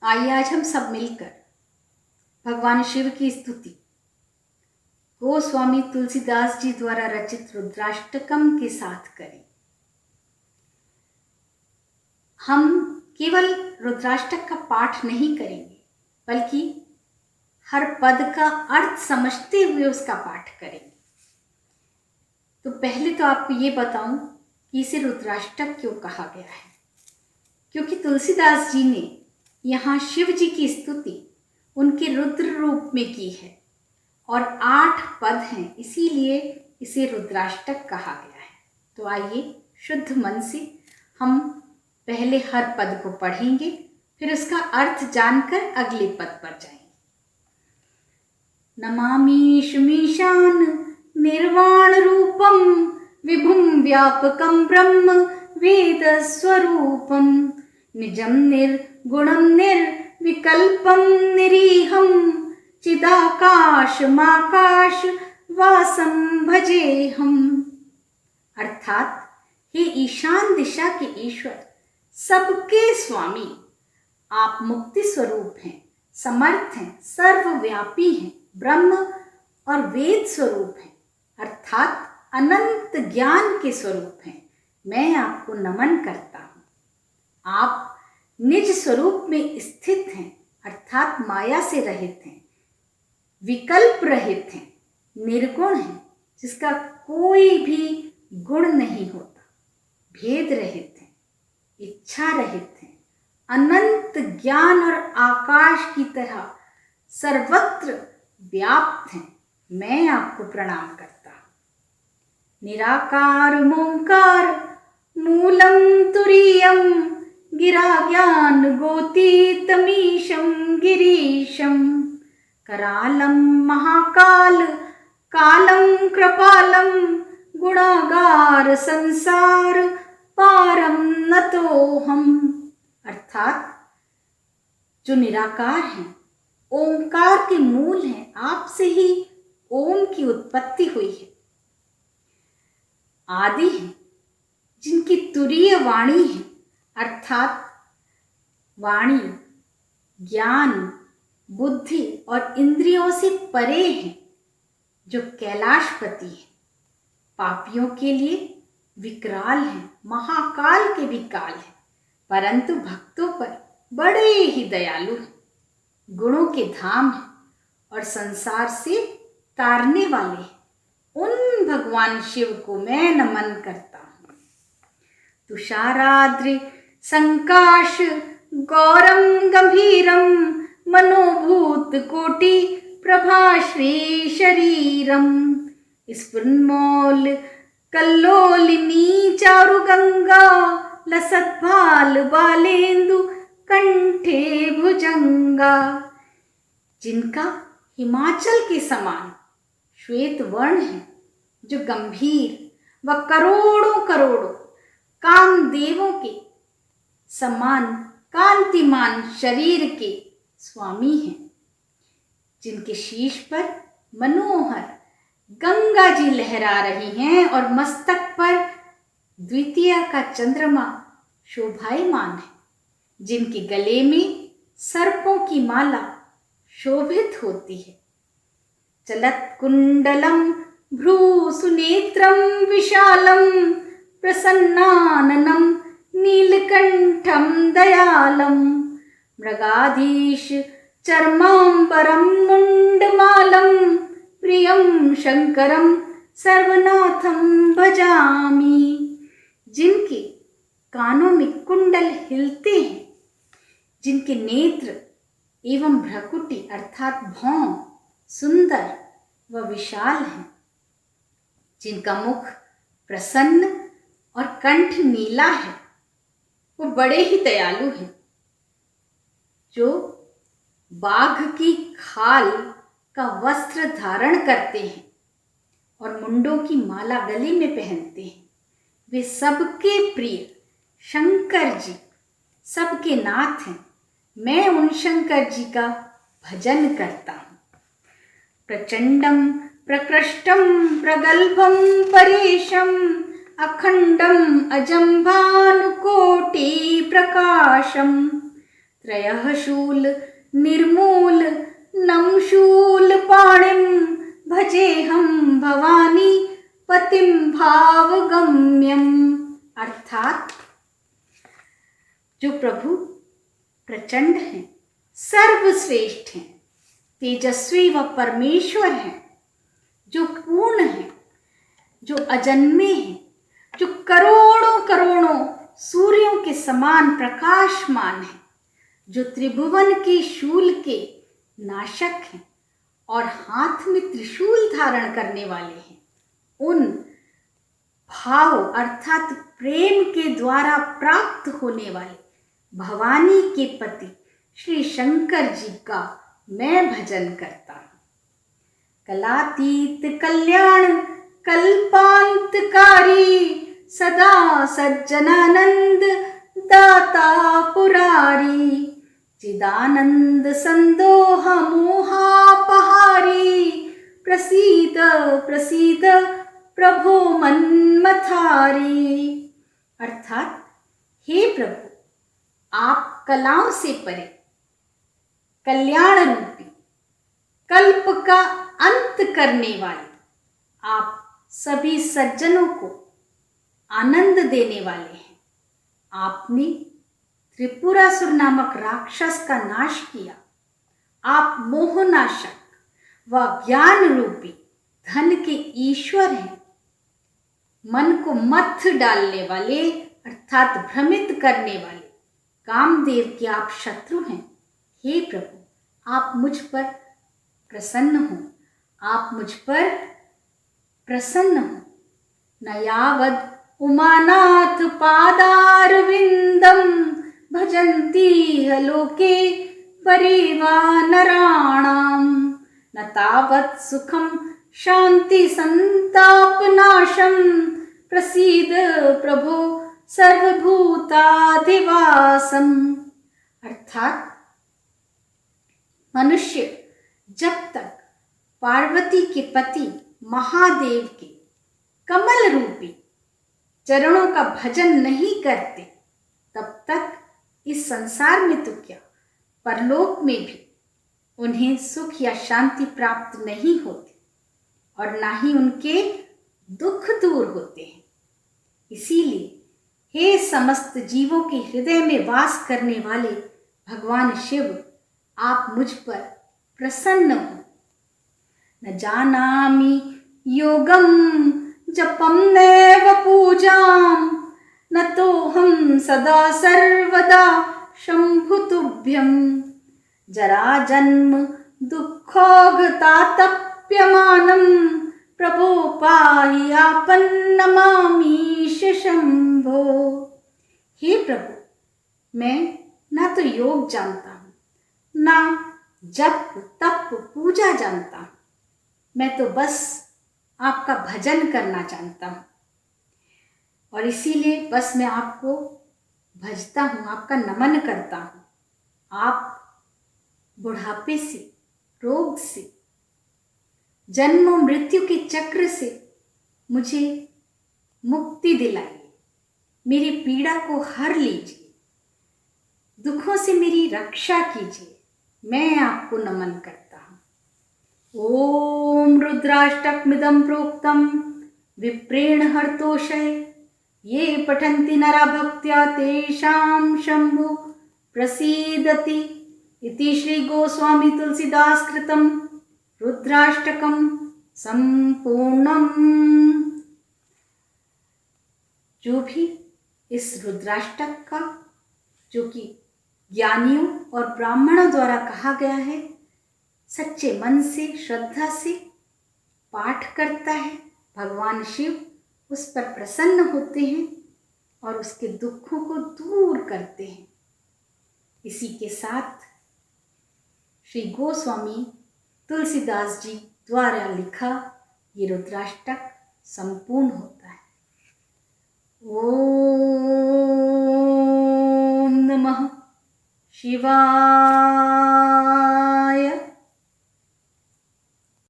आइए आज हम सब मिलकर भगवान शिव की स्तुति गोस्वामी तुलसीदास जी द्वारा रचित रुद्राष्टकम के साथ करें। हम केवल रुद्राष्टक का पाठ नहीं करेंगे बल्कि हर पद का अर्थ समझते हुए उसका पाठ करेंगे। तो पहले तो आपको ये बताऊं कि इसे रुद्राष्टक क्यों कहा गया है। क्योंकि तुलसीदास जी ने यहाँ शिव जी की स्तुति उनके रुद्र रूप में की है और 8 पद हैं, इसीलिए इसे रुद्राष्टक कहा गया है। तो आइए शुद्ध मन से हम पहले हर पद को पढ़ेंगे, फिर उसका अर्थ जानकर अगले पद पर जाएंगे। नमामीशमीशान निर्वाण रूपम विभुम व्यापकम ब्रह्म वेद स्वरूपम निजम निर्गुणम निर्विकल्पम निरीहम चिदाकाश माकाश वासम भजेहम। अर्थात हे ईशान दिशा के ईश्वर, सबके स्वामी, आप मुक्ति स्वरूप हैं, समर्थ हैं, सर्वव्यापी हैं, ब्रह्म और वेद स्वरूप हैं, अर्थात अनंत ज्ञान के स्वरूप हैं। मैं आपको नमन करता हूँ। आप निज स्वरूप में स्थित हैं, अर्थात माया से रहित हैं, विकल्प रहित हैं, निर्गुण हैं, जिसका कोई भी गुण नहीं होता, भेद रहित हैं, इच्छा रहित हैं, अनंत ज्ञान और आकाश की तरह सर्वत्र व्याप्त हैं। मैं आपको प्रणाम करता हूँ। निराकार मोंकार मूलम तुरीयम गिरा ज्ञान गोतीतमीशं गिरीशं करालं महाकाल कालं कृपालं गुणागार संसार पारम नतोहम। अर्थात जो निराकार हैं, ओंकार के मूल हैं, आपसे ही ओम की उत्पत्ति हुई है, आदि हैं, जिनकी तुरीय वाणी है, अर्थात वाणी ज्ञान बुद्धि और इंद्रियों से परे हैं, जो कैलाशपति हैं, पापियों के लिए विकराल हैं, महाकाल के भी काल हैं, परंतु भक्तों पर बड़े ही दयालु हैं, गुणों के धाम हैं और संसार से तारने वाले हैं। उन भगवान शिव को मैं नमन करता हूँ। तुषाराद्रि संकाश गौरम गंभीरम मनोभूत कोटि प्रभाश्री शरीरम स्फुरन्मौल कल्लोलिनी चारु गंगा लसद्भाल बालेन्दु कंठे भुजंगा। जिनका हिमाचल के समान श्वेत वर्ण है, जो गंभीर व करोड़ों करोड़ों कामदेवों के समान कांतिमान शरीर के स्वामी हैं, जिनके शीश पर मनोहर गंगा जी लहरा रही हैं और मस्तक पर द्वितीया का चंद्रमा शोभायमान है, जिनके गले में सर्पों की माला शोभित होती है। चलत कुंडलम भ्रू सुनेत्रम विशालम प्रसन्नाननम नीलकंठम दयालम मृगाधीश चर्मांबरम मुंडमालम प्रियम शंकरम सर्वनाथम भजामि। जिनके कानों में कुंडल हिलते हैं, जिनके नेत्र एवं भ्रकुटी अर्थात भौं सुंदर व विशाल हैं, जिनका मुख प्रसन्न और कंठ नीला है, वो बड़े ही दयालु हैं, जो बाघ की खाल का वस्त्र धारण करते हैं और मुंडों की माला गले में पहनते हैं। वे सबके प्रिय शंकर जी सबके नाथ हैं। मैं उन शंकर जी का भजन करता हूँ। प्रचंडम प्रकृष्टम प्रगल्भम परेशम अखंडम अजम भानुकोटि प्रकाशम त्रयः शूल निर्मूल नमशूल पाणिम भजेहम भवानी पतिम भावगम्यम। अर्थात जो प्रभु प्रचंड हैं, सर्वश्रेष्ठ हैं, तेजस्वी व परमेश्वर हैं, जो पूर्ण हैं, जो अजन्मे हैं, जो करोड़ों करोड़ों सूर्यों के समान प्रकाशमान हैं, जो त्रिभुवन के शूल के नाशक हैं और हाथ में त्रिशूल धारण करने वाले हैं, उन भाव अर्थात प्रेम के द्वारा प्राप्त होने वाले भवानी के पति श्री शंकर जी का मैं भजन करता हूँ। कलातीत कल्याण कल्पांतकारी सदा सज्जनानंद दाता पुरारी चिदानंद संदोह मोहापहारी प्रसीद प्रसीद प्रभो मन्मथारी। अर्थात हे प्रभु, आप कलाओं से परे कल्याण रूपी कल्प का अंत करने वाले, आप सभी सज्जनों को आनंद देने वाले हैं। आपने त्रिपुरासुर नामक राक्षस का नाश किया। आप मोहनाशक व ज्ञान रूपी धन के ईश्वर हैं। मन को मत्थ डालने वाले अर्थात भ्रमित करने वाले कामदेव के आप शत्रु हैं। हे प्रभु, आप मुझ पर प्रसन्न हो, आप मुझ पर प्रसन्न हो। न यावद उमानाथ पादारविंदम भजन्ति लोके परिवा नराणाम न तावत् सुखम शांति संताप नाशम प्रसीद प्रभो सर्वभूताधिवासम। अर्थात मनुष्य जब तक पार्वती के पति महादेव के कमल रूपी चरणों का भजन नहीं करते, तब तक इस संसार में तो क्या, परलोक में भी उन्हें सुख या शांति प्राप्त नहीं होती और ना ही उनके दुख दूर होते हैं। इसीलिए हे समस्त जीवों के हृदय में वास करने वाले भगवान शिव, आप मुझ पर प्रसन्न हो। न जानामि योगम जपम नैव पूजाम न तो हम सदा सर्वदा शंभुतुभ्यम जरा जन्म दुःखोगतातप्यमानम प्रभो पाहि आपन्नमामीश शंभो। हे प्रभु, मैं ना तो योग जानता हूँ, ना जप तप पूजा जानता हूँ, मैं तो बस आपका भजन करना जानता हूँ और इसीलिए बस मैं आपको भजता हूँ, आपका नमन करता हूँ। आप बुढ़ापे से, रोग से, जन्म मृत्यु के चक्र से मुझे मुक्ति दिलाइए, मेरी पीड़ा को हर लीजिए, दुखों से मेरी रक्षा कीजिए, मैं आपको नमन करता हूँ। ओम रुद्राष्टकमिदं प्रोक्तं विप्रेण हर्तोषये ये पठन्ति नरा भक्त्या तेषां शंभु प्रसीदति इति श्री गोस्वामी तुलसीदास कृतं रुद्राष्टकम संपूर्णम। जो भी इस रुद्राष्टक का, जो कि ज्ञानियों और ब्राह्मणों द्वारा कहा गया है, सच्चे मन से श्रद्धा से पाठ करता है, भगवान शिव उस पर प्रसन्न होते हैं और उसके दुखों को दूर करते हैं। इसी के साथ श्री गोस्वामी तुलसीदास जी द्वारा लिखा ये रुद्राष्टक संपूर्ण होता है। ओम। शिवाय।